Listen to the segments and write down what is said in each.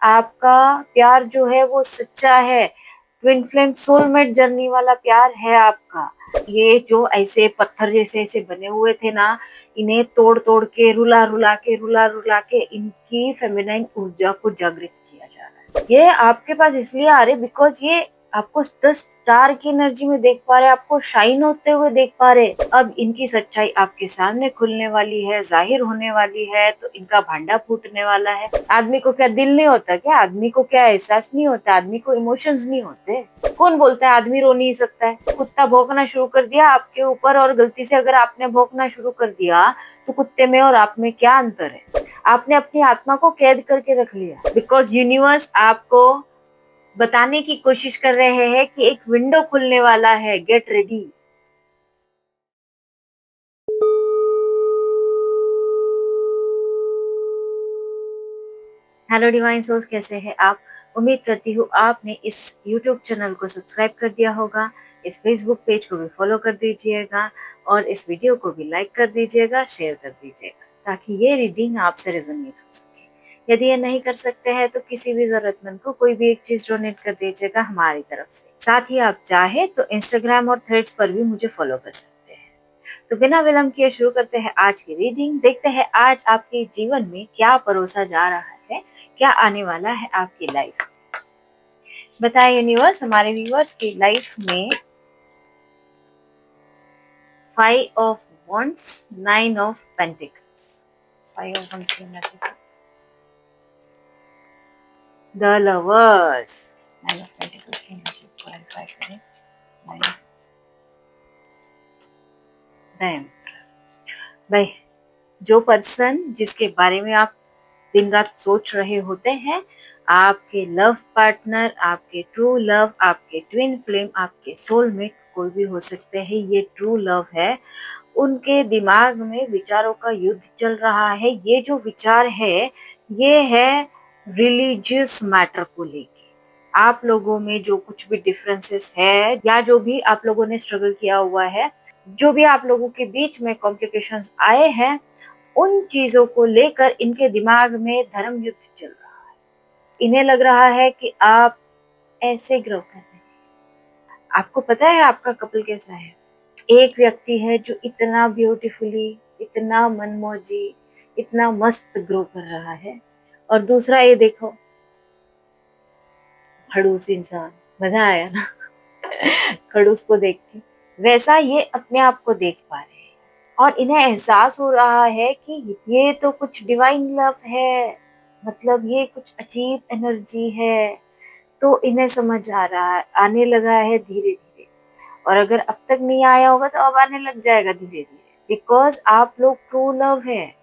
आपका प्यार जो है वो सच्चा है, ट्विन फ्लेम सोलमेट जर्नी वाला प्यार है आपका। ये जो ऐसे पत्थर जैसे ऐसे बने हुए थे ना, इन्हें तोड़-तोड़ के, रुला-रुला के इनकी फेमिनाइन ऊर्जा को जागृत किया जा रहा है। ये आपके पास इसलिए आ रहे बिकॉज़ ये आपको द स्टार की एनर्जी में देख पा रहे, आपको शाइन होते हुए देख पा रहे। अब इनकी सच्चाई आपके सामने खुलने वाली है, ज़ाहिर होने वाली है, तो इनका भांडा फूटने वाला है। आदमी को क्या दिल नहीं होता क्या? आदमी को क्या एहसास नहीं होता? आदमी को इमोशंस नहीं होते? कौन बोलता है आदमी रो नहीं सकता है? कुत्ता भौंकना शुरू कर दिया आपके ऊपर और गलती से अगर आपने भौंकना शुरू कर दिया, तो कुत्ते में और आप में क्या अंतर है? आपने अपनी आत्मा को कैद करके रख लिया बिकॉज़ यूनिवर्स आपको बताने की कोशिश कर रहे हैं कि एक विंडो खुलने वाला है, get ready. Hello divine souls, कैसे हैं आप? उम्मीद करती हूँ आपने इस यूट्यूब चैनल को सब्सक्राइब कर दिया होगा, इस फेसबुक पेज को भी फॉलो कर दीजिएगा और इस वीडियो को भी लाइक कर दीजिएगा, शेयर कर दीजिएगा ताकि ये रीडिंग आपसे रेजोनेट हो सके। यदि ये नहीं कर सकते हैं तो किसी भी जरूरतमंद को कोई भी एक चीज डोनेट कर दीजिएगा हमारी तरफ से। साथ ही आप चाहे तो इंस्टाग्राम और थ्रेड्स पर भी मुझे फॉलो कर सकते हैं। तो बिना विलंब किए शुरू करते हैं आज की रीडिंग। देखते हैं आज आपके जीवन में क्या परोसा जा रहा है, क्या आने वाला है आपकी लाइफ। बताए यूनिवर्स हमारे व्यूअर्स की लाइफ में 5 of wands, 9 of pentacles. 5 of wands की energy, the lovers, 9 of pentacles की एनर्जी क्लैरिफाई करें। The emperor. भाई, जो पर्सन जिसके बारे में आप दिन रात सोच रहे होते हैं, आपके लव पार्टनर, आपके ट्रू लव, आपके ट्विन फ्लेम, आपके सोलमेट कोई भी हो सकते हैं, ये ट्रू लव है। उनके दिमाग में विचारों का युद्ध चल रहा है। ये जो विचार है, ये है रिलीजियस मैटर को लेके। आप लोगों में जो कुछ भी डिफरेंसेस है या जो भी आप लोगों ने स्ट्रगल किया हुआ है, जो भी आप लोगों के बीच में कॉम्प्लिकेशंस आए हैं, उन चीजों को लेकर इनके दिमाग में धर्म युद्ध चल रहा है। इन्हें लग रहा है कि आप ऐसे ग्रो कर रहे हैं। आपको पता है आपका कपल कैसा है? एक व्यक्ति है जो इतना ब्यूटीफुली, इतना मनमौजी, इतना मस्त ग्रो कर रहा है, और दूसरा ये देखो, खड़ूस इंसान। मजा आया ना? खड़ूस को देख के वैसा ये अपने आप को देख पा रहे हैं और इन्हें एहसास हो रहा है कि ये तो कुछ डिवाइन लव है, मतलब ये कुछ अजीब एनर्जी है। तो इन्हें समझ आ रहा है, आने लगा है धीरे धीरे। और अगर अब तक नहीं आया होगा तो अब आने लग जाएगा धीरे धीरे, बिकॉज आप लोग ट्रू लव है।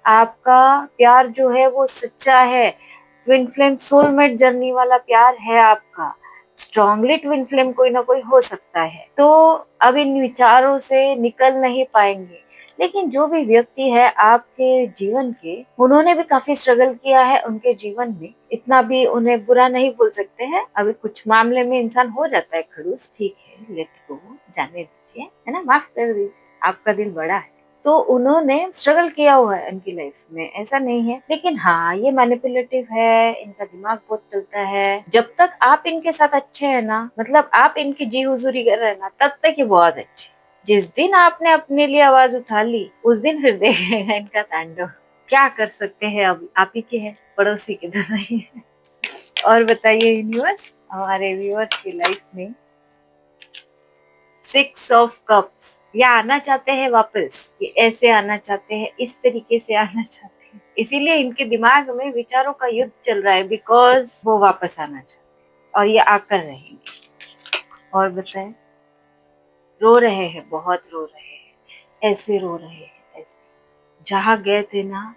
आपका प्यार जो है वो सच्चा है, ट्विन फ्लेम सोलमेट जर्नी वाला प्यार है आपका। स्ट्रांगली ट्विन फ्लेम कोई ना कोई हो सकता है, तो अब इन विचारों से निकल नहीं पाएंगे। लेकिन जो भी व्यक्ति है आपके जीवन के, उन्होंने भी काफी स्ट्रगल किया है उनके जीवन में, इतना भी उन्हें बुरा नहीं बोल सकते हैं। अभी कुछ मामले में इंसान हो जाता है खड़ूस, ठीक है, लेट गो, जाने दीजिए, है ना, माफ कर दीजिए, आपका दिल बड़ा है। तो उन्होंने स्ट्रगल किया हुआ है उनकी लाइफ में, ऐसा नहीं है। लेकिन हाँ, ये मैनिपुलेटिव है, इनका दिमाग बहुत चलता है। जब तक आप इनके साथ अच्छे हैं ना, मतलब आप इनकी जी हुजूरी कर रहे हैं ना, तब तक ये बहुत अच्छे। जिस दिन आपने अपने लिए आवाज उठा ली, उस दिन फिर देखेगा इनका तांडव। क्या कर सकते हैं, अब आप ही के हैं, पड़ोसी के तो नहीं है। और बताइए यूनिवर्स, हमारे व्यूअर्स की लाइफ में 6 ऑफ कप्स, ये आना चाहते हैं वापस, ये ऐसे आना चाहते हैं, इस तरीके से आना चाहते हैं, इसीलिए इनके दिमाग में विचारों का युद्ध चल रहा है, बिकॉज वो वापस आना चाहते हैं और ये आकर रहेंगे। और बताएं, रो रहे हैं, बहुत रो रहे हैं, ऐसे रो रहे हैं, ऐसे। जहाँ गए थे ना,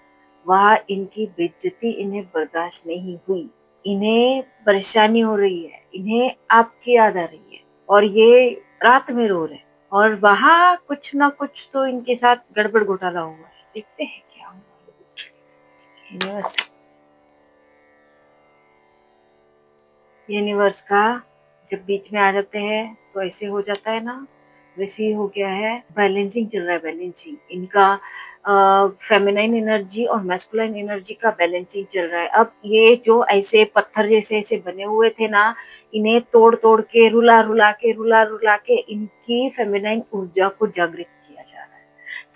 वहाँ इनकी बेइज्जती इन्हें बर्दाश्त नहीं हुई। इन्हें परेशानी हो रही है, इन्हें आपकी याद आ रही है और ये रात में रो रहे हैं। और वहाँ कुछ ना कुछ तो इनके साथ गड़बड़ घोटाला हुआ है। देखते हैं क्या हुआ। यूनिवर्स, यूनिवर्स का जब बीच में आ जाते हैं तो ऐसे हो जाता है ना, वैसे ही हो गया है। बैलेंसिंग चल रहा है, बैलेंसिंग। इनका फेमिनाइन एनर्जी और मैस्कुलाइन एनर्जी का बैलेंसिंग चल रहा है। अब ये जो ऐसे पत्थर जैसे ऐसे बने हुए थे ना, इन्हें तोड़ तोड़ के रुला रुला के इनकी फेमिनाइन ऊर्जा को जागृत किया जा रहा है,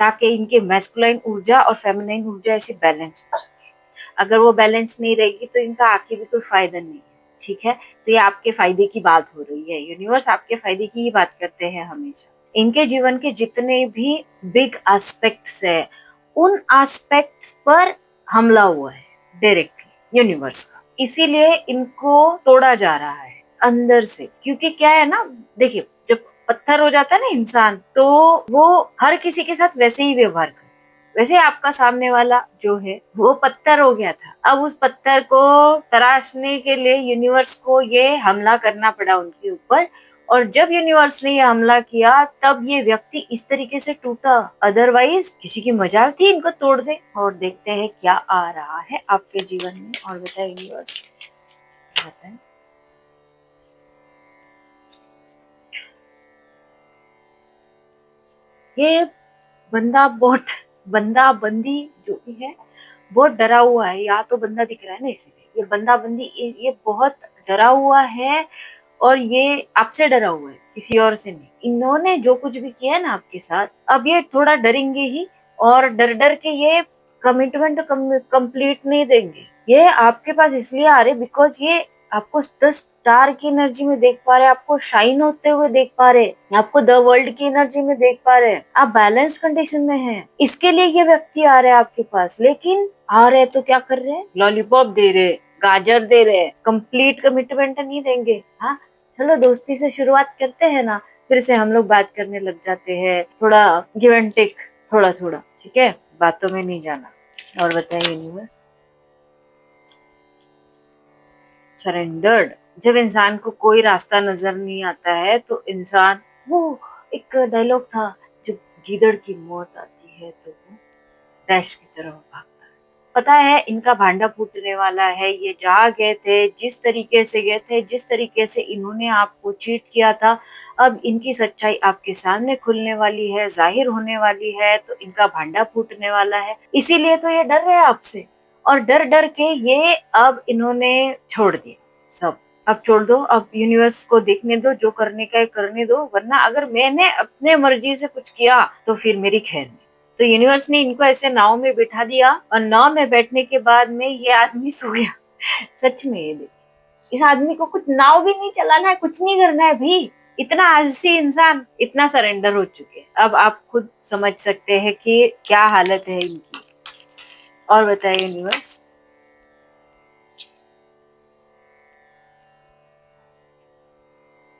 ताकि इनके मैस्कुलाइन ऊर्जा और फेमिनाइन ऊर्जा ऐसे बैलेंस हो सके। अगर वो बैलेंस नहीं रहेगी तो इनका आके भी कोई फायदा नहीं है। ठीक है, तो ये आपके फायदे की बात हो रही है, यूनिवर्स आपके फायदे की ही बात करते हैं हमेशा। इनके जीवन के जितने भी बिग एस्पेक्ट्स है, उन एस्पेक्ट्स पर हमला हुआ है डायरेक्टली यूनिवर्स का, इसीलिए इनको तोड़ा जा रहा है अंदर से। क्योंकि क्या है ना, देखिए, जब पत्थर हो जाता है ना इंसान, तो वो हर किसी के साथ वैसे ही व्यवहार करता है। वैसे आपका सामने वाला जो है वो पत्थर हो गया था, अब उस पत्थर को तराशने के लिए यूनिवर्स को ये हमला करना पड़ा उनके ऊपर, और जब यूनिवर्स ने ये हमला किया तब ये व्यक्ति इस तरीके से टूटा, अदरवाइज किसी की मजाल थी इनको तोड़ दे। और देखते हैं क्या आ रहा है आपके जीवन में, और बताए यूनिवर्स बताए। ये बंदा बंदी जो भी है बहुत डरा हुआ है, या तो बंदा दिख रहा है ना, इसीलिए ये बंदा बंदी ये बहुत डरा हुआ है, और ये आपसे डरा हुआ है, किसी और से नहीं। इन्होंने जो कुछ भी किया है ना आपके साथ, अब ये थोड़ा डरेंगे ही, और डर डर के ये कमिटमेंट कंप्लीट नहीं देंगे। ये आपके पास इसलिए आ रहे बिकॉज ये आपको 10 स्टार की एनर्जी में देख पा रहे, आपको शाइन होते हुए देख पा रहे, आपको द वर्ल्ड की एनर्जी में देख पा रहे, आप बैलेंस कंडीशन में हैं, इसके लिए ये व्यक्ति आ रहे हैं आपके पास। लेकिन आ रहे तो क्या कर रहे हैं, लॉलीपॉप दे रहे, गाजर दे रहे, कंप्लीट कमिटमेंट नहीं देंगे। हाँ, चलो दोस्ती से शुरुआत करते हैं ना, फिर से हम लोग बात करने लग जाते हैं, थोड़ा गिव एंड टेक, थोड़ा थोड़ा, ठीक है, बातों में नहीं जाना। और बताइए यूनिवर्स। सरेंडर्ड। जब इंसान को कोई रास्ता नजर नहीं आता है तो इंसान, वो एक डायलॉग था, जब गीदड़ की मौत आती है तो वो डैश की तरफ भागता है। पता है इनका भांडा फूटने वाला है, ये जहाँ गए थे, जिस तरीके से गए थे, जिस तरीके से इन्होंने आपको चीट किया था, अब इनकी सच्चाई आपके सामने खुलने वाली है, जाहिर होने वाली है, तो इनका भांडा फूटने वाला है। इसीलिए तो ये डर रहे हैं आपसे, और डर डर के ये अब इन्होंने छोड़ दिया सब। अब छोड़ दो, अब यूनिवर्स को देखने दो, जो करने का है करने दो, वरना अगर मैंने अपने मर्जी से कुछ किया तो फिर मेरी खैर नहीं। तो यूनिवर्स ने इनको ऐसे नाव में बिठा दिया, और नाव में बैठने के बाद में ये आदमी सो गया। सच में, ये देखिए, इस आदमी को कुछ नाव भी नहीं चलाना है, कुछ नहीं करना है भी, इतना आलसी इंसान, इतना सरेंडर हो चुके हैं। अब आप खुद समझ सकते हैं कि क्या हालत है इनकी। और बताइए यूनिवर्स।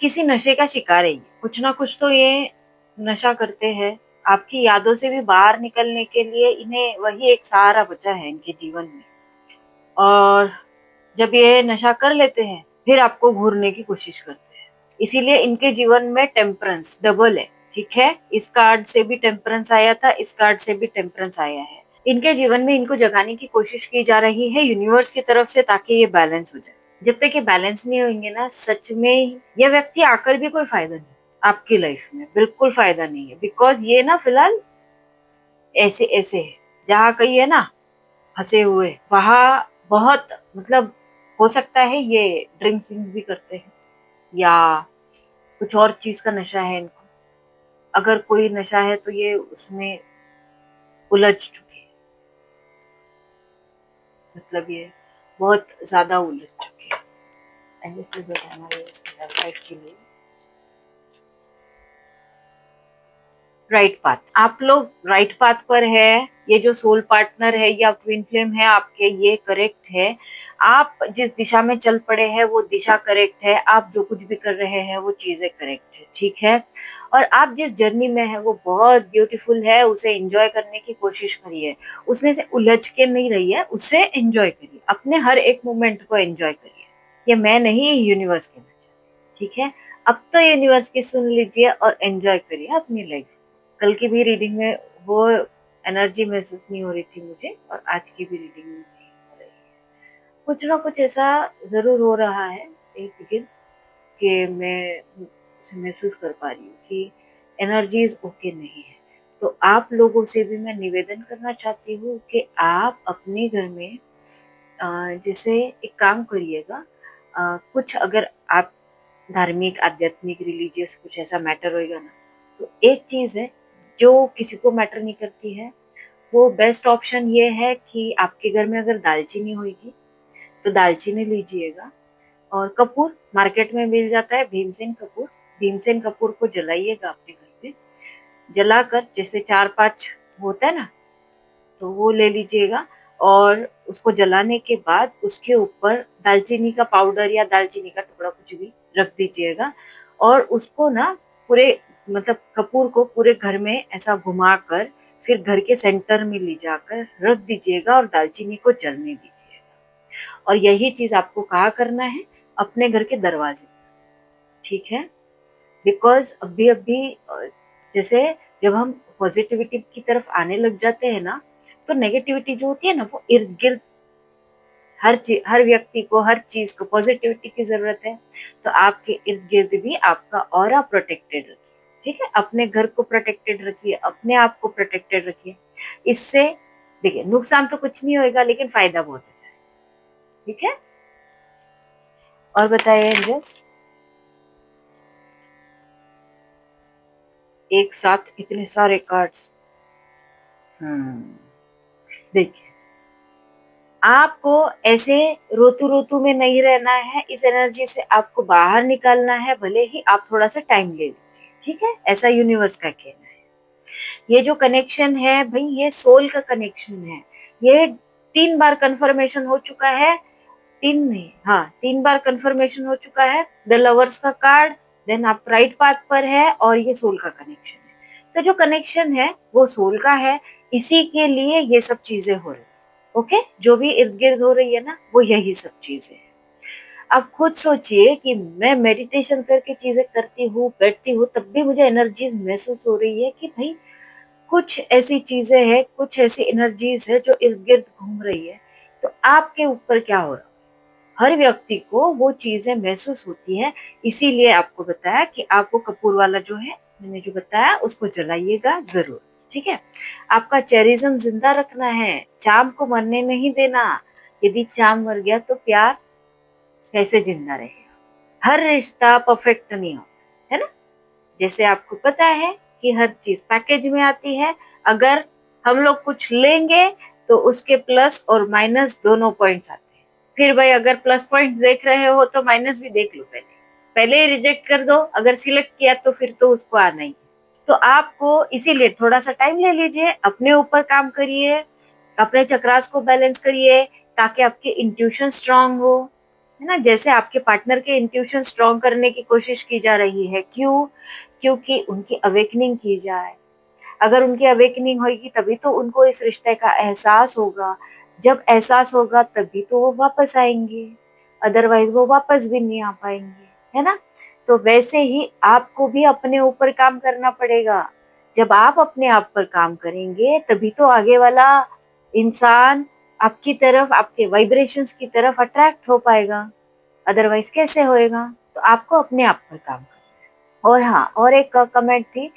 किसी नशे का शिकार है ये, कुछ ना कुछ तो ये नशा करते हैं। आपकी यादों से भी बाहर निकलने के लिए इन्हें वही एक सहारा बचा है इनके जीवन में। और जब ये नशा कर लेते हैं फिर आपको घूरने की कोशिश करते हैं, इसीलिए इनके जीवन में टेम्परेंस डबल है। ठीक है, इस कार्ड से भी टेम्परेंस आया था, इस कार्ड से भी टेम्परेंस आया है। इनके जीवन में इनको जगाने की कोशिश की जा रही है यूनिवर्स की तरफ से, ताकि ये बैलेंस हो जाए। जब तक ये बैलेंस नहीं होंगे ना, सच में ये व्यक्ति आकर भी कोई फायदा नहीं, आपकी लाइफ में बिल्कुल फायदा नहीं है। बिकॉज ये ना फिलहाल ऐसे ऐसे है, जहाँ कहीं है ना फंसे हुए, वहां बहुत, मतलब हो सकता है ये ड्रिंक्स भी करते हैं, या कुछ और चीज का नशा है इनको। अगर कोई नशा है तो ये उसमें उलझ चुके हैं, मतलब ये बहुत ज्यादा उलझ चुके हैं। ऐसे चीज बताना है इसकी लाइफ के लिए। राइट पाथ, आप लोग राइट पाथ पर है। ये जो सोल पार्टनर है या ट्विन फ्लेम है आपके, ये करेक्ट है। आप जिस दिशा में चल पड़े हैं वो दिशा करेक्ट है, आप जो कुछ भी कर रहे हैं वो चीजें करेक्ट है, ठीक है। और आप जिस जर्नी में है वो बहुत ब्यूटीफुल है, उसे एंजॉय करने की कोशिश करिए, उसमें से उलझ के नहीं रहिए, उसे एंजॉय करिए, अपने हर एक मोमेंट को एंजॉय करिए। ये मैं नहीं, यूनिवर्स कहना चाहती, ठीक है। अब तो यूनिवर्स की सुन लीजिए और एंजॉय करिए अपनी लाइफ। कल की भी रीडिंग में वो एनर्जी महसूस नहीं हो रही थी मुझे, और आज की भी रीडिंग में नहीं हो रही है। कुछ ना कुछ ऐसा जरूर हो रहा है एक बिगिन, कि मैं उसे महसूस कर पा रही हूँ कि एनर्जीज ओके नहीं है। तो आप लोगों से भी मैं निवेदन करना चाहती हूँ कि आप अपने घर में जैसे एक काम करिएगा, कुछ अगर आप धार्मिक, आध्यात्मिक, रिलीजियस कुछ ऐसा मैटर होएगा ना, तो एक चीज़ है जो किसी को मैटर नहीं करती है, वो बेस्ट ऑप्शन ये है कि आपके घर में अगर दालचीनी होगी तो दालचीनी लीजिएगा, और कपूर मार्केट में मिल जाता है, भीमसेन कपूर को जलाइएगा अपने घर पे, जलाकर जैसे 4-5 होता है ना, तो वो ले लीजिएगा, और उसको जलाने के बाद उसके ऊपर दालचीनी का पाउडर या दालचीनी का टुकड़ा कुछ भी रख दीजिएगा, और उसको ना पूरे मतलब कपूर को पूरे घर में ऐसा घुमाकर फिर घर के सेंटर में ले जाकर रख दीजिएगा और दालचीनी को जलने दीजिएगा। और यही चीज आपको कहा करना है अपने घर के दरवाजे, ठीक है? बिकॉज अभी अभी जैसे जब हम पॉजिटिविटी की तरफ आने लग जाते हैं ना, तो नेगेटिविटी जो होती है ना वो इर्द गिर्द, हर व्यक्ति को हर चीज को पॉजिटिविटी की जरूरत है। तो आपके इर्द गिर्द भी आपका ऑरा प्रोटेक्टेड रखिए, ठीक है? अपने घर को प्रोटेक्टेड रखिए, अपने आप को प्रोटेक्टेड रखिए। इससे देखिए नुकसान तो कुछ नहीं होगा, लेकिन फायदा बहुत हो जाएगा, ठीक है? और बताइए एंजल्स, एक साथ इतने सारे कार्ड्स। देखिए, आपको ऐसे रोतू रोतू में नहीं रहना है, इस एनर्जी से आपको बाहर निकालना है, भले ही आप थोड़ा सा टाइम ले लीजिए, ठीक है? ऐसा यूनिवर्स का कहना है। ये जो कनेक्शन है भाई, ये सोल का कनेक्शन है। ये 3 बार कंफर्मेशन हो चुका है, 3 नहीं, हाँ 3 बार कंफर्मेशन हो चुका है। द लवर्स का कार्ड, देन आप राइट पाथ पर है, और ये सोल का कनेक्शन है। तो जो कनेक्शन है वो सोल का है, इसी के लिए ये सब चीजें हो रही है। ओके, जो भी इर्द गिर्द हो रही है ना, वो यही सब चीजें हैं। आप खुद सोचिए कि मैं मेडिटेशन करके चीजें करती हूँ, बैठती हूँ, तब भी मुझे एनर्जीज महसूस हो रही है कि भाई कुछ ऐसी चीजें हैं, कुछ ऐसी एनर्जीज है जो इर्द गिर्द घूम रही है। तो आपके ऊपर क्या हो रहा है? हर व्यक्ति को वो चीजें महसूस होती है, इसीलिए आपको बताया कि आप वो कपूर वाला जो है, मैंने जो बताया, उसको जलाइएगा जरूर, ठीक है? आपका चेरिज्म जिंदा रखना है, चाम को मरने नहीं देना। यदि चाम मर गया तो प्यार कैसे जिंदा रहेगा? हर रिश्ता परफेक्ट नहीं होता है ना। जैसे आपको पता है कि हर चीज पैकेज में आती है, अगर हम लोग कुछ लेंगे तो उसके प्लस और माइनस दोनों पॉइंट्स आते हैं। फिर भाई अगर प्लस पॉइंट देख रहे हो तो माइनस भी देख लो, पहले पहले ही रिजेक्ट कर दो। अगर सिलेक्ट किया तो फिर तो उसको आना ही है। तो आपको इसीलिए थोड़ा सा टाइम ले लीजिए, अपने ऊपर काम करिए, अपने चक्रास को बैलेंस करिए, ताकि आपके इंट्यूशन स्ट्रांग हो, है ना? जैसे आपके पार्टनर के इंट्यूशन स्ट्रांग करने की कोशिश की जा रही है, क्यों? क्योंकि उनकी अवेकनिंग की जाए। अगर उनकी अवेकनिंग होगी तभी तो उनको इस रिश्ते का एहसास होगा। जब एहसास होगा तभी तो वो वापस आएंगे, अदरवाइज वो वापस भी नहीं आ पाएंगे, है ना? तो वैसे ही आपको भी अपने ऊपर काम करना पड़ेगा। जब आप अपने आप पर काम करेंगे तभी तो आगे वाला इंसान आपकी तरफ, आपके वाइब्रेशंस की तरफ अट्रैक्ट हो पाएगा, अदरवाइज कैसे होएगा? तो आपको अपने आप पर काम करना है। और हाँ, और एक कमेंट थी,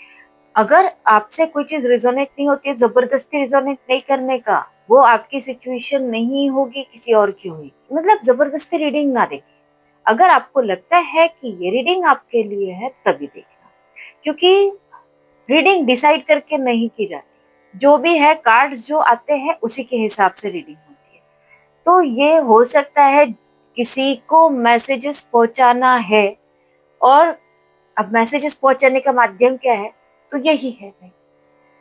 अगर आपसे कोई चीज रिजोनेट नहीं होती है, जबरदस्ती रिजोनेट नहीं करने का, वो आपकी सिचुएशन नहीं होगी, किसी और की होगी। मतलब जबरदस्ती रीडिंग ना देखिए। अगर आपको लगता है कि ये रीडिंग आपके लिए है तभी देखना, क्योंकि रीडिंग डिसाइड करके नहीं की जाती। जो भी है, कार्ड्स जो आते हैं उसी के हिसाब से रीडिंग होती है। तो ये हो सकता है किसी को मैसेजेस पहुंचाना है, और अब मैसेजेस पहुंचाने का माध्यम क्या है? तो यही है भाई।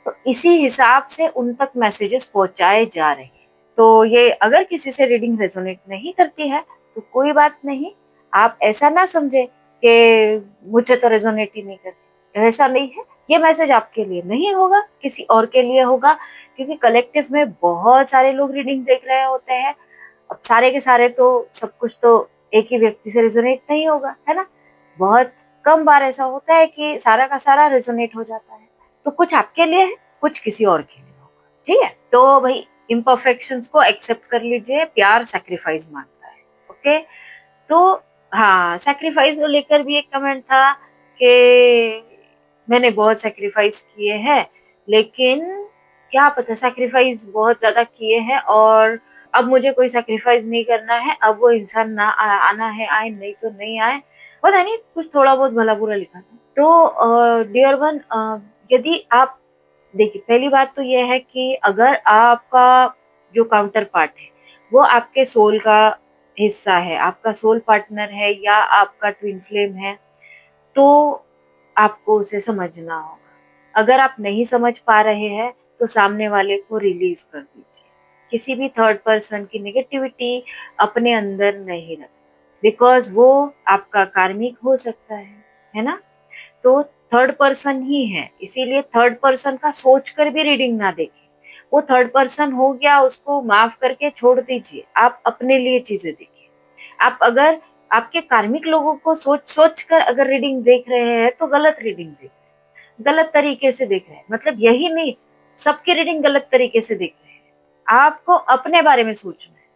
तो इसी हिसाब से उन तक मैसेजेस पहुंचाए जा रहे हैं। तो ये अगर किसी से रीडिंग रेजोनेट नहीं करती है तो कोई बात नहीं, आप ऐसा ना समझे कि मुझे तो रेजोनेट ही नहीं करती, ऐसा नहीं है। ये मैसेज आपके लिए नहीं होगा, किसी और के लिए होगा, क्योंकि कलेक्टिव में बहुत सारे लोग रीडिंग देख रहे होते हैं। अब सारे के सारे तो सब कुछ तो एक ही व्यक्ति से रेजोनेट नहीं होगा, है ना? बहुत कम बार ऐसा होता है कि सारा का सारा रेजोनेट हो जाता है। तो कुछ आपके लिए है, कुछ किसी और के लिए होगा, ठीक है? तो भाई इम्परफेक्शंस को एक्सेप्ट कर लीजिए, प्यार सैक्रिफाइस मांगता है। ओके, तो हाँ, सैक्रिफाइस को लेकर भी एक कमेंट था कि मैंने बहुत सैक्रिफाइस किए हैं, लेकिन क्या पता सैक्रिफाइस बहुत ज्यादा किए हैं और अब मुझे कोई सैक्रिफाइस नहीं करना है, अब वो इंसान ना आना है आए, नहीं तो नहीं आए, पता नहीं कुछ थोड़ा बहुत भला बुरा लिखा था। तो डियर वन, यदि आप देखिए, पहली बात तो ये है कि अगर आपका जो काउंटर पार्ट है वो आपके सोल का हिस्सा है, आपका सोल पार्टनर है या आपका ट्विन फ्लेम है, तो आपको उसे समझना होगा। अगर आप नहीं समझ पा रहे हैं तो सामने वाले को रिलीज कर दीजिए। किसी भी थर्ड पर्सन की नेगेटिविटी अपने अंदर नहीं रखें, बिकॉज वो आपका कार्मिक हो सकता है ना। तो थर्ड पर्सन ही है, इसीलिए थर्ड पर्सन का सोचकर भी रीडिंग ना देखें। वो थर्ड पर्सन हो गया, उसको माफ करके छोड़ दीजिए, आप अपने लिए चीजें देखिए। आप अगर आपके कार्मिक लोगों को सोच सोच कर अगर रीडिंग देख रहे हैं तो गलत रीडिंग देख रहे हैं, गलत तरीके से देख रहे हैं। मतलब यही नहीं, सबकी रीडिंग गलत तरीके से देख रहे हैं। आपको अपने बारे में सोचना है,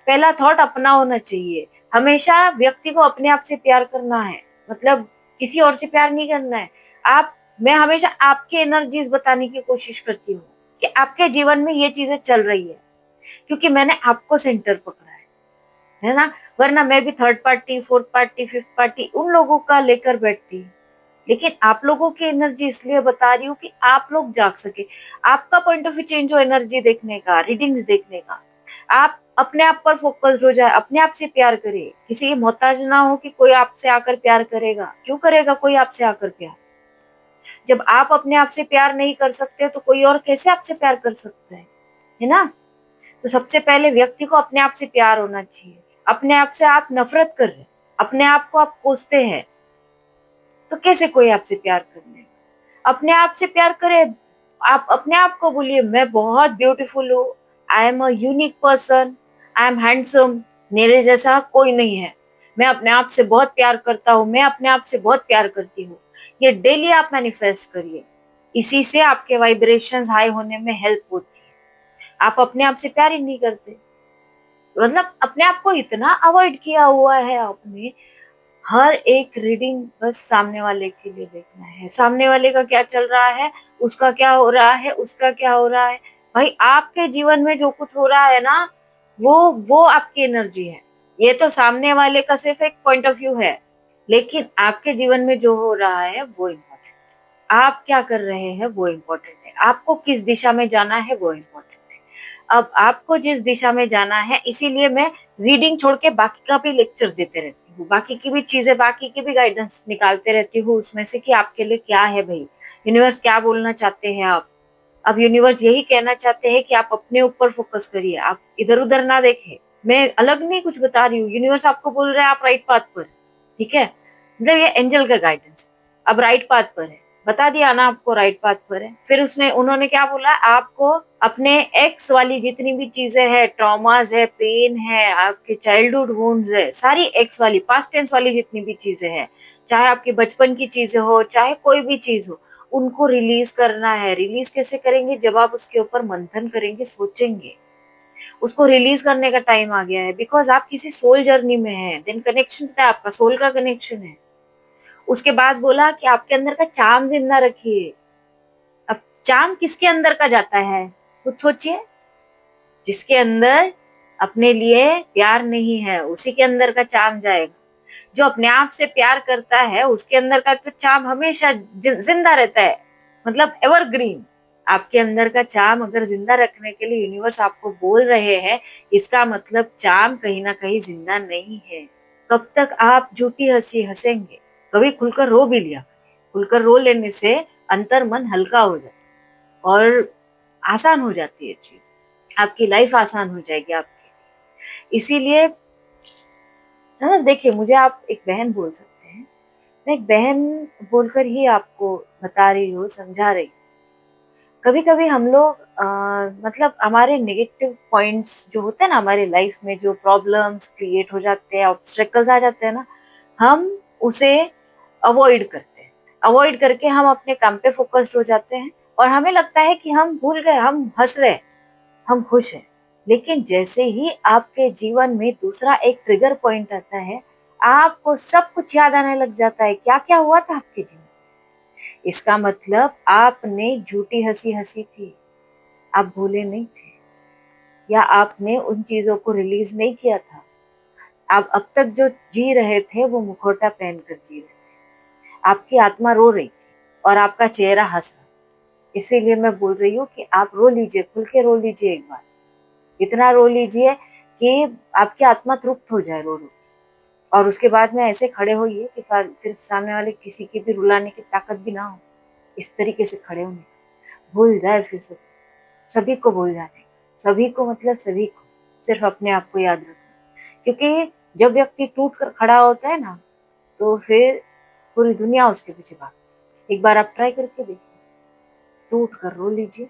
पहला थॉट अपना होना चाहिए। हमेशा व्यक्ति को अपने आप से प्यार करना है, मतलब किसी और से प्यार नहीं करना है। आप मैं हमेशा आपकी एनर्जीज बताने की कोशिश करती हूँ कि आपके जीवन में ये चीजें चल रही है, क्योंकि मैंने आपको सेंटर पकड़ा है ना। वरना मैं भी third party, fourth party, fifth party उन लोगों का लेकर बैठती। लेकिन आप लोगों की एनर्जी इसलिए बता रही हूँ कि आप लोग जाग सके, आपका पॉइंट ऑफ व्यू चेंज हो एनर्जी देखने का, रीडिंग्स देखने का। आप अपने आप पर फोकस्ड हो जाए, अपने आप से प्यार करे, किसी की मोहताज ना हो कि कोई आपसे आकर प्यार करेगा। क्यों करेगा कोई आपसे आकर प्यार? जब आप अपने आप से प्यार नहीं कर सकते तो कोई और कैसे आपसे प्यार कर सकता है ना। तो सबसे पहले व्यक्ति को अपने आप से प्यार होना चाहिए। अपने आप से आप नफरत कर रहे, अपने आप को आप कोसते हैं, तो कैसे कोई आपसे प्यार करने? अपने आप से प्यार करें। आप अपने आप को बोलिए, मैं बहुत ब्यूटीफुल हूँ, I am a unique person, I am handsome, मेरे जैसा कोई नहीं है। मैं अपने आप से बहुत प्यार करता हूँ, मैं अपने आप से बहुत प्यार करती हूँ। ये डेली आप मैनिफेस्ट करिए, इसी से आपके वाइब्रेशंस हाई होने में हेल्प होती है। आप अपने आप से प्यार ही नहीं करते, मतलब अपने आप को इतना अवॉइड किया हुआ है आपने। हर एक रीडिंग बस सामने वाले के लिए देखना है, सामने वाले का क्या चल रहा है, उसका क्या हो रहा है, उसका क्या हो रहा है। भाई आपके जीवन में जो कुछ हो रहा है ना, वो आपकी एनर्जी है। ये तो सामने वाले का सिर्फ एक पॉइंट ऑफ व्यू है, लेकिन आपके जीवन में जो हो रहा है वो इम्पोर्टेंट है। आप क्या कर रहे हैं वो इम्पोर्टेंट है, आपको किस दिशा में जाना है वो इम्पोर्टेंट है। अब आपको जिस दिशा में जाना है, इसीलिए मैं रीडिंग छोड़ के बाकी का भी लेक्चर देते रहती हूँ, बाकी की भी चीजें, बाकी की भी गाइडेंस निकालते रहती हूँ उसमें से कि आपके लिए क्या है भाई, यूनिवर्स क्या बोलना चाहते हैं आप। अब यूनिवर्स यही कहना चाहते हैं कि आप अपने ऊपर फोकस करिए, आप इधर उधर ना देखें। मैं अलग नहीं कुछ बता रही हूँ, यूनिवर्स आपको बोल रहा है आप राइट पाथ पर, ठीक है। मतलब ये एंजल का गाइडेंस, अब राइट पाथ पर है, बता दिया ना आपको राइट पाथ पर है। फिर उसने उन्होंने क्या बोला आपको, अपने एक्स वाली जितनी भी चीजें हैं, ट्रॉमास है, पेन है, आपके चाइल्डहुड वुंड्स है, सारी एक्स वाली पास्ट टेंस वाली जितनी भी चीजें हैं, चाहे आपके बचपन की चीजें हो, चाहे कोई भी चीज हो, उनको रिलीज करना है। रिलीज कैसे करेंगे? जब आप उसके ऊपर मंथन करेंगे, सोचेंगे, उसको रिलीज करने का टाइम आ गया है। बिकॉज आप किसी सोल जर्नी में हैं, देन कनेक्शन है, आपका सोल का कनेक्शन है। उसके बाद बोला कि आपके अंदर का चार्म जिंदा रखिए। अब चार्म किसके अंदर का जाता है? कुछ सोचिए। जिसके अंदर अपने लिए प्यार नहीं है उसी के अंदर का चार्म जाएगा। जो अपने आप से प्यार करता है उसके अंदर का तो चार्म हमेशा जिंदा रहता है, मतलब एवरग्रीन। आपके अंदर का चार्म अगर जिंदा रखने के लिए यूनिवर्स आपको बोल रहे हैं, इसका मतलब चार्म कहीं ना कहीं जिंदा नहीं है। कब तक आप झूठी हंसी हंसेंगे? कभी खुलकर रो भी लिया। खुलकर रो लेने से अंतर मन हल्का हो जाता है और आसान हो जाती है चीज, आपकी लाइफ आसान हो जाएगी आपकी। इसीलिए ना, देखिए, मुझे आप एक बहन बोल सकते हैं, मैं एक बहन बोलकर ही आपको बता रही हूँ, समझा रही हूँ। कभी कभी हम लोग मतलब हमारे नेगेटिव पॉइंट्स जो होते हैं ना हमारी लाइफ में, जो प्रॉब्लम्स क्रिएट हो जाते हैं, ऑब्स्टेकल्स आ जाते हैं ना, हम उसे अवॉइड करते हैं। अवॉइड करके हम अपने काम पे फोकस्ड हो जाते हैं और हमें लगता है कि हम भूल गए, हम हंस रहे, हम खुश हैं। लेकिन जैसे ही आपके जीवन में दूसरा एक ट्रिगर पॉइंट आता है, आपको सब कुछ याद आने लग जाता है, क्या क्या हुआ था आपके जीवन, इसका मतलब आपने झूठी हंसी हंसी थी, आप भूले नहीं थे, या आपने उन चीजों को रिलीज नहीं किया था। आप अब तक जो जी रहे थे वो मुखौटा पहनकर जी रहे थे। आपकी आत्मा रो रही थी और आपका चेहरा हंस रहा। इसीलिए मैं बोल रही हूँ कि आप रो लीजिए, खुल के रो लीजिए एक बार, इतना रो लीजिए कि आपकी आत्मा तृप्त हो जाए रो रो। और उसके बाद में ऐसे खड़े होइए कि फिर सामने वाले किसी की भी रुलाने की ताकत भी ना हो। इस तरीके से खड़े होने, भूल जाए फिर सब, सभी को भूल जाने, सभी को मतलब सभी को, सिर्फ अपने आप को याद रखना। क्योंकि जब व्यक्ति टूट कर खड़ा होता है ना, तो फिर पूरी दुनिया उसके पीछे भागती। एक बार आप ट्राई करके देखिए, टूट कर रो लीजिए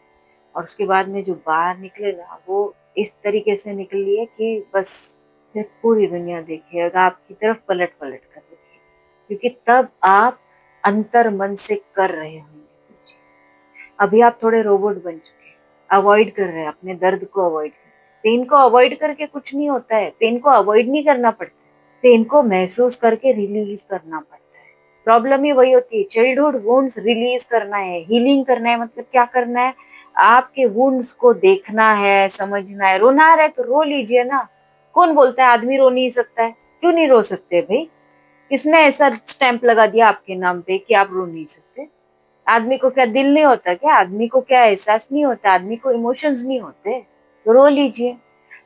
और उसके बाद में जो बाहर निकले ना, वो इस तरीके से निकलिए कि बस फिर पूरी दुनिया देखिएगा आपकी तरफ पलट पलट कर देखिए। क्योंकि तब आप अंतर मन से कर रहे होंगे कुछ चीज। अभी आप थोड़े रोबोट बन चुके हैं, अवॉइड कर रहे हैं अपने दर्द को, अवॉइड कर। पेन को अवॉइड करके कुछ नहीं होता है, पेन को अवॉइड नहीं करना पड़ता, पेन को महसूस करके रिलीज करना पड़ता है। प्रॉब्लम ही वही होती है, चाइल्डहुड वुंड्स रिलीज करना है, हीलिंग करना है। मतलब क्या करना है, आपके वुंड्स को देखना है, समझना है। रोना आ रहा है तो रो लीजिए ना। कौन बोलता है आदमी रो नहीं सकता है? क्यों नहीं रो सकते भाई? किसने ऐसा स्टैंप लगा दिया आपके नाम पे कि आप रो नहीं सकते? आदमी को क्या दिल नहीं होता क्या? आदमी को क्या एहसास नहीं होता? आदमी को इमोशंस नहीं होते? तो रो लीजिए।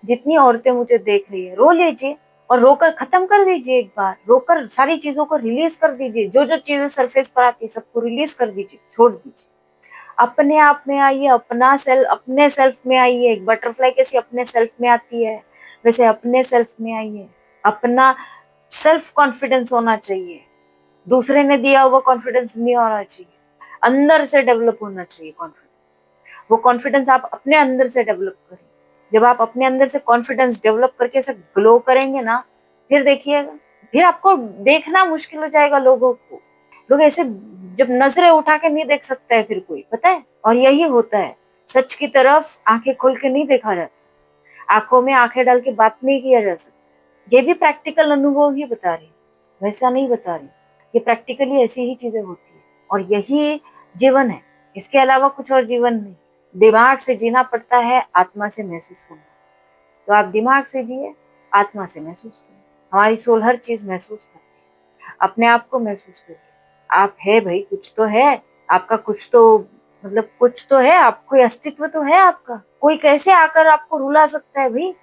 जितनी औरतें मुझे देख रही है, रो लीजिए और रोकर खत्म कर दीजिए। एक बार रोकर सारी चीजों को रिलीज कर दीजिए। जो जो चीजें सरफेस पर आती है सबको रिलीज कर दीजिए, छोड़ दीजिए। अपने आप में आइए, अपना सेल्फ, अपने सेल्फ में आइए। एक बटरफ्लाई कैसी अपने सेल्फ में आती है, वैसे अपने सेल्फ में आइए। अपना सेल्फ कॉन्फिडेंस होना चाहिए, दूसरे ने दिया हुआ कॉन्फिडेंस नहीं होना चाहिए। अंदर से डेवलप होना चाहिए कॉन्फिडेंस। वो कॉन्फिडेंस आप अपने अंदर से डेवलप करें। जब आप अपने अंदर से कॉन्फिडेंस डेवलप करके ऐसा ग्लो करेंगे ना, फिर देखिएगा, फिर आपको देखना मुश्किल हो जाएगा लोगों को। लोग ऐसे जब नजरें उठा के नहीं देख सकता है फिर कोई, पता है। और यही होता है, सच की तरफ आंखें खोल के नहीं देखा जाता, आंखों में आंखें डाल के बात नहीं किया जा सकता। ये भी प्रैक्टिकल अनुभव ही बता रही, वैसा नहीं बता रही। ये प्रैक्टिकली ऐसी ही चीजें होती है और यही जीवन है, इसके अलावा कुछ और जीवन नहीं। दिमाग से जीना पड़ता है, आत्मा से महसूस करना। तो आप दिमाग से जिए, आत्मा से महसूस करिए। हमारी सोल हर चीज महसूस करती है, अपने आप को महसूस करिए। आप है भाई, कुछ तो है आपका, कुछ तो मतलब कुछ तो है, आप कोई अस्तित्व तो है आपका। कोई कैसे आकर आपको रुला सकता है भाई?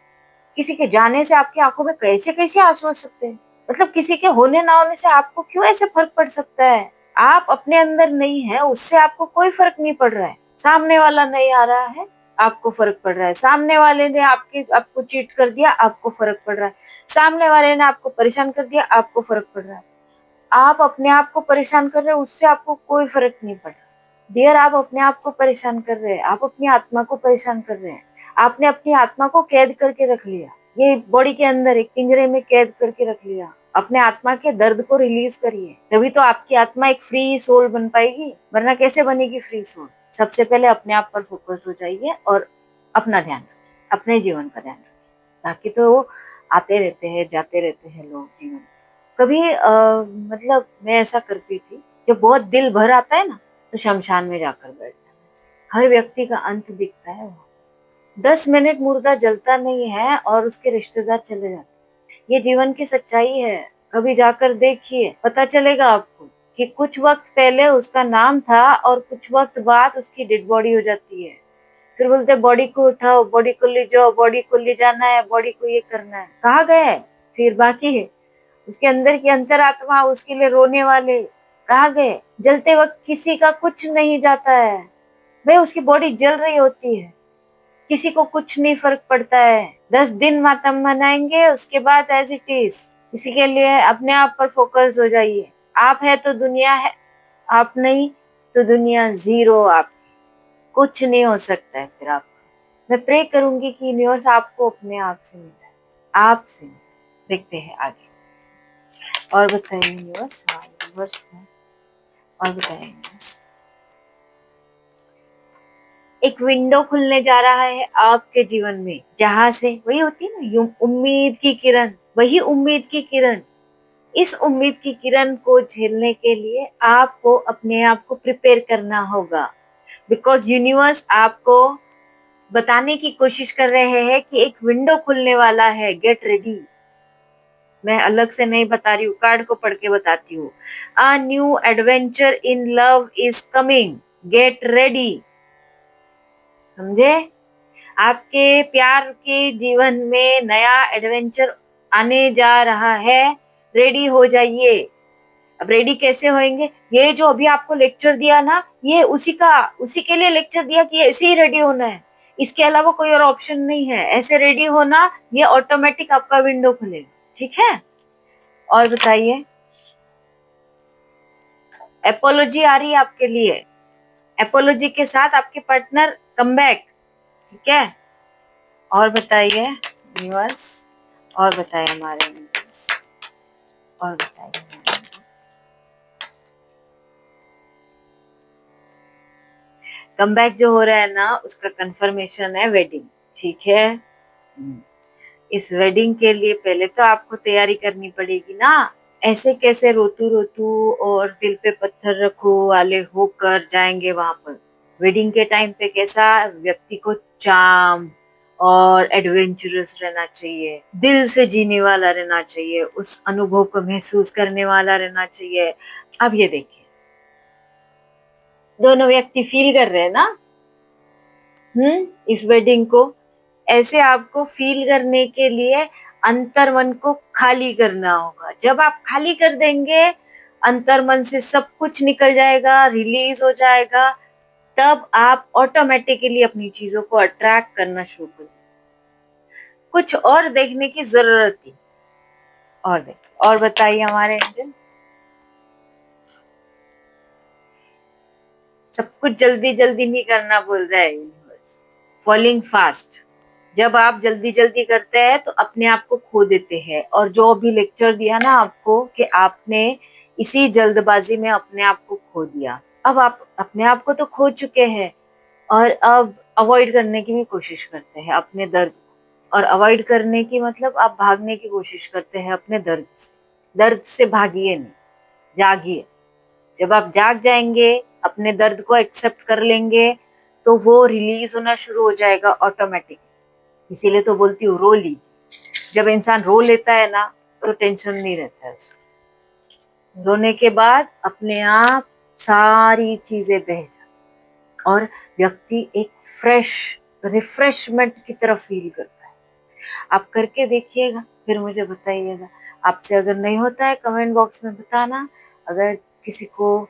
किसी के जाने से आपकी आंखों में कैसे कैसे आंसू आ सकते हैं? मतलब किसी के होने ना होने से आपको क्यों ऐसे फर्क पड़ सकता है? आप अपने अंदर नहीं है, उससे आपको कोई फर्क नहीं पड़ रहा है। सामने वाला नहीं आ रहा है, आपको फर्क पड़ रहा है। सामने वाले ने आपको चीट कर दिया, आपको फर्क पड़ रहा है। सामने वाले ने आपको परेशान कर दिया, आपको फर्क पड़ रहा है। आप अपने आप को परेशान कर रहे हो, उससे आपको कोई फर्क नहीं पड़ रहा। डियर, आप अपने आप को परेशान कर रहे हैं, आप अपनी आत्मा को परेशान कर रहे हैं। आपने अपनी आत्मा को कैद करके रख लिया, ये बॉडी के अंदर एक पिंजरे में कैद करके रख लिया। अपने आत्मा के दर्द को रिलीज करिए, तभी तो आपकी आत्मा एक फ्री सोल बन पाएगी, वरना कैसे बनेगी फ्री सोल? सबसे पहले अपने आप पर फोकस हो जाइए और अपना ध्यान रखिए, अपने जीवन का ध्यान रखिए। बाकी तो आते रहते हैं, जाते रहते हैं लोग जीवन। कभी मतलब मैं ऐसा करती थी, जब बहुत दिल भर आता है ना, तो शमशान में जाकर बैठ जाना चाहिए। हर व्यक्ति का अंत दिखता है वहाँ। 10 मिनट मुर्दा जलता नहीं है और उसके रिश्तेदार चले जाते। ये जीवन की सच्चाई है। कभी जाकर देखिए, पता चलेगा आपको कि कुछ वक्त पहले उसका नाम था और कुछ वक्त बाद उसकी डेड बॉडी हो जाती है। फिर बोलते बॉडी को उठाओ, बॉडी को ले जाओ, बॉडी को ले जाना है, बॉडी को ये करना है। कहाँ गए? फिर बाकी है उसके अंदर की अंतरात्मा, उसके लिए रोने वाले कहाँ गए? जलते वक्त किसी का कुछ नहीं जाता है भाई, उसकी बॉडी जल रही होती है, किसी को कुछ नहीं फर्क पड़ता है। 10 दिन मातम मनाएंगे, उसके बाद एज इट इज। इसी के लिए अपने आप पर फोकस हो जाइए। आप है तो दुनिया है, आप नहीं तो दुनिया जीरो। आप कुछ नहीं हो सकता है फिर आप। मैं प्रे करूंगी कि यूनिवर्स आपको अपने आप से मिला है, आपसे। देखते हैं आगे। और बताइए यूनिवर्स। हाँ यूनिवर्स में और बताइए यूनिवर्स। एक विंडो खुलने जा रहा है आपके जीवन में, जहां से वही होती है ना उम्मीद की किरण, वही उम्मीद की किरण इस उम्मीद की किरण को झेलने के लिए आपको अपने आप को प्रिपेयर करना होगा, बिकॉज यूनिवर्स आपको बताने की कोशिश कर रहे हैं कि एक विंडो खुलने वाला है, गेट रेडी। मैं अलग से नहीं बता रही हूँ, कार्ड को पढ़ के बताती हूँ। A new adventure in love is coming, get ready. समझे? आपके प्यार के जीवन में नया एडवेंचर आने जा रहा है, रेडी हो जाइए। अब रेडी कैसे होंगे? ये जो अभी आपको लेक्चर दिया ना, ये उसी के लिए लेक्चर दिया कि ऐसे ही रेडी होना है, इसके अलावा कोई और ऑप्शन नहीं है। ऐसे रेडी होना, ये ऑटोमेटिक आपका विंडो खुलेगा। ठीक है? और बताइए, एपोलॉजी आ रही है आपके लिए, एपोलॉजी के साथ आपके पार्टनर कम बैक। ठीक है? और बताइए यूनिवर्स, और बताइए हमारे यूनिवर्स, और बताइए। कम बैक जो हो रहा है ना, उसका कंफर्मेशन है वेडिंग। ठीक है? इस वेडिंग के लिए पहले तो आपको तैयारी करनी पड़ेगी ना। ऐसे कैसे रोतू रोतू और दिल पे पत्थर रखो वाले होकर जाएंगे वहां पर? वेडिंग के टाइम पे कैसा व्यक्ति को चार्म और एडवेंचरस रहना चाहिए, दिल से जीने वाला रहना चाहिए, उस अनुभव को महसूस करने वाला रहना चाहिए। अब ये देखिए, दोनों व्यक्ति फील कर रहे हैं ना इस वेडिंग को। ऐसे आपको फील करने के लिए अंतर मन को खाली करना होगा। जब आप खाली कर देंगे, अंतर मन से सब कुछ निकल जाएगा, रिलीज हो जाएगा, तब आप ऑटोमेटिकली अपनी चीजों को अट्रैक्ट करना शुरू कर। कुछ और देखने की जरूरत थी। और बताइए हमारे एंजल। सब कुछ जल्दी जल्दी नहीं करना बोल रहा है यूनिवर्स, फॉलिंग फास्ट। जब आप जल्दी जल्दी करते हैं तो अपने आप को खो देते हैं। और जो अभी लेक्चर दिया ना आपको कि आपने इसी जल्दबाजी में अपने आप को खो दिया, अब आप अपने आप को तो खो चुके हैं और अब अवॉइड करने की भी कोशिश करते हैं अपने दर्द। और अवॉइड करने की मतलब आप भागने की कोशिश करते हैं अपने दर्द से। दर्द से भागिए नहीं, जागिए। जब आप जाग जाएंगे, अपने दर्द को एक्सेप्ट कर लेंगे, तो वो रिलीज होना शुरू हो जाएगा ऑटोमेटिक। इसीलिए तो बोलती हूँ रो लीजिए। जब इंसान रो लेता है ना, तो टेंशन नहीं रहता है उसको। रोने के बाद अपने आप सारी चीजें बह जाती और व्यक्ति एक फ्रेश रिफ्रेशमेंट की तरफ फील करता है। आप करके देखिएगा, फिर मुझे बताइएगा। आपसे अगर नहीं होता है कमेंट बॉक्स में बताना। अगर किसी को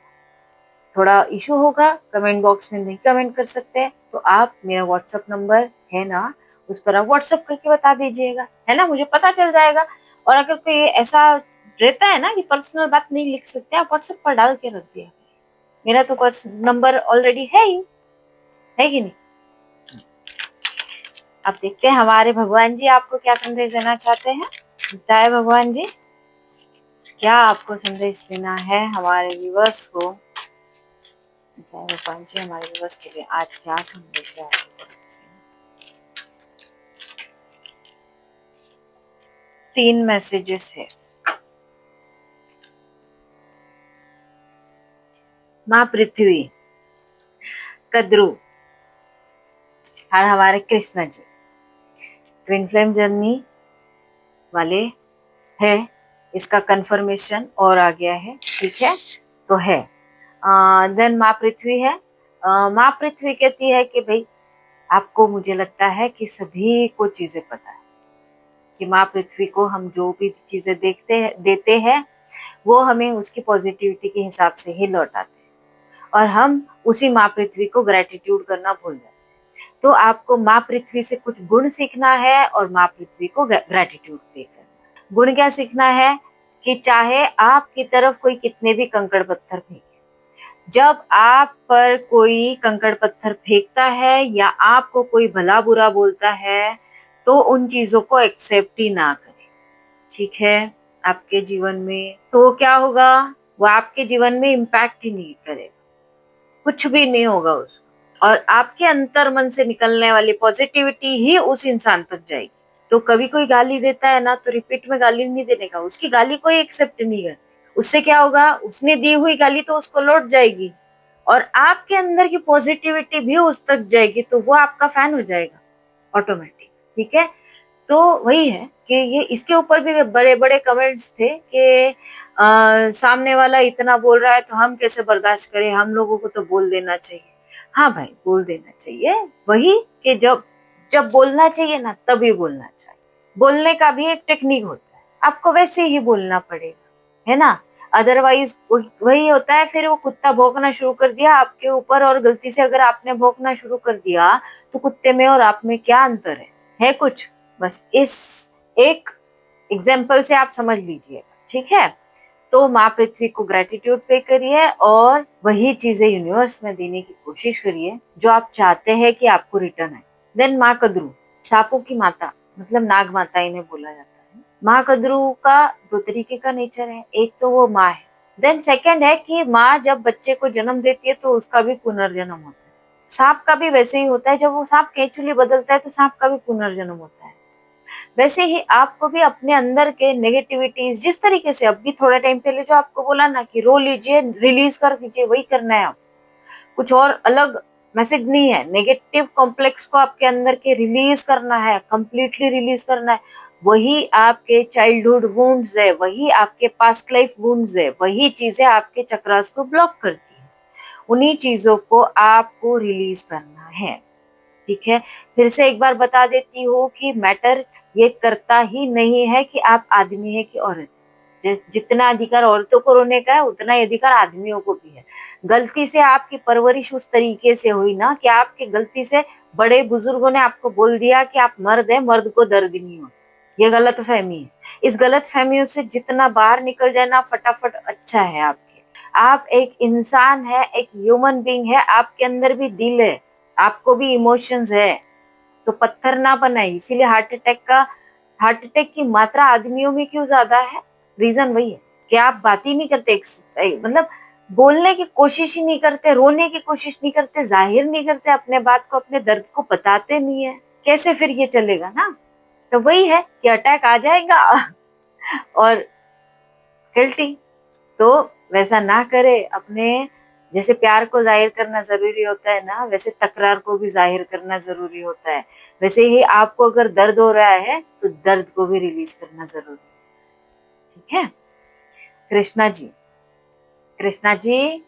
थोड़ा इशू होगा, कमेंट बॉक्स में नहीं कमेंट कर सकते, तो आप मेरा व्हाट्सएप नंबर है ना, उस पर आप व्हाट्सएप करके बता दीजिएगा, है ना, मुझे पता चल जाएगा। और अगर कोई ऐसा रहता है ना कि पर्सनल बात नहीं लिख सकते, आप व्हाट्सएप पर डाल के रख दिया। मेरा तो नंबर ऑलरेडी है ही, है कि नहीं? अब देखते हैं हमारे भगवान जी आपको क्या संदेश देना चाहते हैं। बताए भगवान जी, क्या आपको संदेश देना है हमारे व्यूअर्स को। भगवान जी हमारे व्यूअर्स के लिए आज क्या संदेश है आपकी तरफ से। 3 मैसेजेस है। माँ पृथ्वी, कद्रू और हमारे Krishna ji twin flame journey वाले है। इसका कंफर्मेशन और आ गया है। ठीक है, तो है। देन माँ पृथ्वी है। माँ पृथ्वी कहती है कि भाई आपको, मुझे लगता है कि सभी को चीजें पता है कि माँ पृथ्वी को हम जो भी चीजें देते हैं, वो हमें उसकी पॉजिटिविटी के हिसाब से ही लौटाते हैं और हम उसी माँ पृथ्वी को ग्रेटिट्यूड करना भूल जाते हैं। तो आपको माँ पृथ्वी से कुछ गुण सीखना है और माँ पृथ्वी को ग्रेटिट्यूड पे करना। गुण क्या सीखना है कि चाहे आपकी तरफ कोई कितने भी कंकड़ पत्थर फेंके, जब आप पर कोई कंकड़ पत्थर फेंकता है या आपको कोई भला बुरा बोलता है, तो उन चीजों को एक्सेप्ट ही ना करें। ठीक है? आपके जीवन में तो क्या होगा, वो आपके जीवन में इम्पैक्ट ही नहीं करेगा, कुछ भी नहीं होगा उसको। और आपके अंतर मन से निकलने वाली पॉजिटिविटी ही उस इंसान तक जाएगी। तो कभी कोई गाली देता है ना, तो रिपीट में गाली नहीं देने का, उसकी गाली कोई एक्सेप्ट नहीं करता। उससे क्या होगा, उसने दी हुई गाली तो उसको लौट जाएगी और आपके अंदर की पॉजिटिविटी भी उस तक जाएगी, तो वो आपका फैन हो जाएगा ऑटोमेटिक। ठीक है, तो वही है कि ये इसके ऊपर भी बड़े बड़े कमेंट्स थे कि सामने वाला इतना बोल रहा है तो हम कैसे बर्दाश्त करें, हम लोगों को तो बोल देना चाहिए। हाँ भाई, बोल देना चाहिए, वही कि जब जब बोलना चाहिए ना तभी बोलना चाहिए। बोलने का भी एक टेक्निक होता है, आपको वैसे ही बोलना पड़ेगा, है ना। अदरवाइज वही होता है, फिर वो कुत्ता भौंकना शुरू कर दिया आपके ऊपर, और गलती से अगर आपने भौंकना शुरू कर दिया तो कुत्ते में और आप में क्या अंतर है कुछ? बस इस एक एग्जाम्पल से आप समझ लीजिएगा। ठीक है, तो माँ पृथ्वी को ग्रेटिट्यूड पे करिए और वही चीजें यूनिवर्स में देने की कोशिश करिए जो आप चाहते हैं कि आपको रिटर्न आए। देन माँ कद्रू, सांपों की माता, मतलब नाग माता इन्हें बोला जाता है। माँ कद्रू का दो तरीके का नेचर है, एक तो वो माँ है, देन सेकंड है कि माँ जब बच्चे को जन्म देती है तो उसका भी पुनर्जन्म होता है। सांप का भी वैसे ही होता है, जब वो सांप केंचुली बदलता है तो सांप का भी पुनर्जन्म होता है। वैसे ही आपको भी अपने अंदर के नेगेटिविटीज, जिस तरीके से अभी थोड़ा टाइम पहले जो आपको बोला ना कि रो लीजिए, रिलीज कर दीजिए, वही करना है। आप कुछ और अलग मैसेज नहीं है, नेगेटिव कॉम्प्लेक्स को आपके अंदर के रिलीज करना है, कंप्लीटली रिलीज करना है। वही आपके चाइल्डहुड वुंड्स है, वही आपके पास्ट लाइफ वुंड्स है, वही चीजें आपके चक्रास को ब्लॉक करती है, उन्हीं चीजों को आपको रिलीज करना है। ठीक है, फिर से एक बार बता देती हूँ कि मैटर ये करता ही नहीं है कि आप आदमी है कि औरत। जितना अधिकार औरतों को रोने का है उतना ही अधिकार आदमियों को भी है। गलती से आपकी परवरिश उस तरीके से हुई ना कि आपकी गलती से बड़े बुजुर्गों ने आपको बोल दिया कि आप मर्द है, मर्द को दर्द नहीं हो, ये गलत फहमी है। इस गलत फहमियों से जितना बाहर निकल जाए ना फटाफट अच्छा है आपके। आप एक इंसान है, एक ह्यूमन बीइंग है, आपके अंदर भी दिल है, आपको भी इमोशंस है, तो पत्थर ना बनाए। इसीलिए हार्ट अटैक की मात्रा आदमियों में क्यों ज्यादा है, रीजन वही है कि आप बात ही नहीं करते, मतलब बोलने की कोशिश ही नहीं करते, रोने की कोशिश नहीं करते, जाहिर नहीं करते अपने बात को, अपने दर्द को बताते नहीं है, कैसे फिर ये चलेगा ना। तो वही है कि अटैक आ जाएगा और गिल्टी। तो वैसा ना करे, अपने जैसे प्यार को जाहिर करना जरूरी होता है ना, वैसे तकरार को भी जाहिर करना जरूरी होता है। वैसे ही आपको अगर दर्द हो रहा है तो दर्द को भी रिलीज करना जरूरी है। ठीक है, कृष्णा जी, कृष्णा जी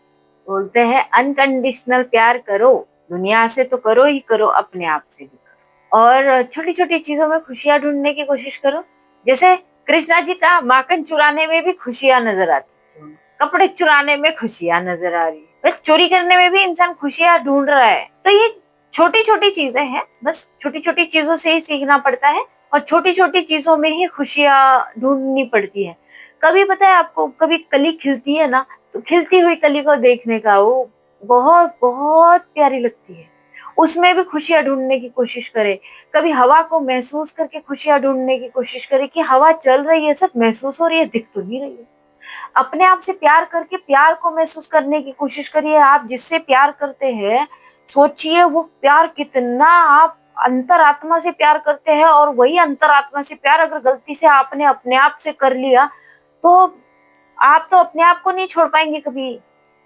बोलते हैं अनकंडीशनल प्यार करो, दुनिया से तो करो ही करो, अपने आप से भी करो, और छोटी छोटी चीजों में खुशियां ढूंढने की कोशिश करो। जैसे कृष्णा जी का माखन चुराने में भी खुशियां नजर आती थी, कपड़े चुराने में खुशियां नजर आ रही है, बस चोरी करने में भी इंसान खुशियां ढूंढ रहा है। तो ये छोटी छोटी चीजें हैं, बस छोटी छोटी चीजों से ही सीखना पड़ता है और छोटी छोटी चीजों में ही खुशियां ढूंढनी पड़ती है। कभी पता है आपको, कभी कली खिलती है ना, तो खिलती हुई कली को देखने का वो बहुत बहुत प्यारी लगती है, उसमें भी खुशियां ढूंढने की कोशिश करे। कभी हवा को महसूस करके खुशियां ढूंढने की कोशिश करे कि हवा चल रही है, सब महसूस हो रही है, दिख तो नहीं रही है। अपने आप से प्यार करके प्यार को महसूस करने की कोशिश करिए। आप जिससे प्यार करते हैं, सोचिए वो प्यार कितना आप अंतरात्मा से प्यार करते हैं, और वही अंतरात्मा से प्यार अगर गलती से आपने अपने आप से कर लिया तो आप तो अपने आप को नहीं छोड़ पाएंगे कभी।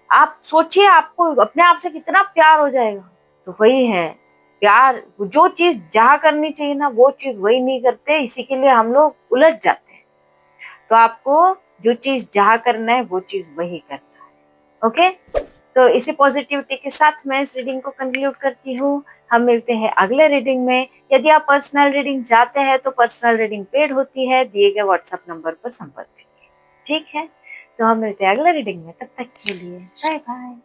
आप सोचिए आपको अपने आप से कितना प्यार हो जाएगा। तो वही है प्यार, जो चीज जहाँ करनी चाहिए ना वो चीज वही नहीं करते, इसी के लिए हम लोग उलझ जाते हैं। तो आपको जो चीज जहाँ करना है वो चीज वही करना है। ओके, तो इसी पॉजिटिविटी के साथ मैं इस रीडिंग को कंक्लूड करती हूँ। हम मिलते हैं अगले रीडिंग में। यदि आप पर्सनल रीडिंग चाहते हैं तो पर्सनल रीडिंग पेड होती है, दिए गए व्हाट्सएप नंबर पर संपर्क करिए। ठीक है, तो हम मिलते हैं अगले रीडिंग में, तब तक के लिए बाय बाय।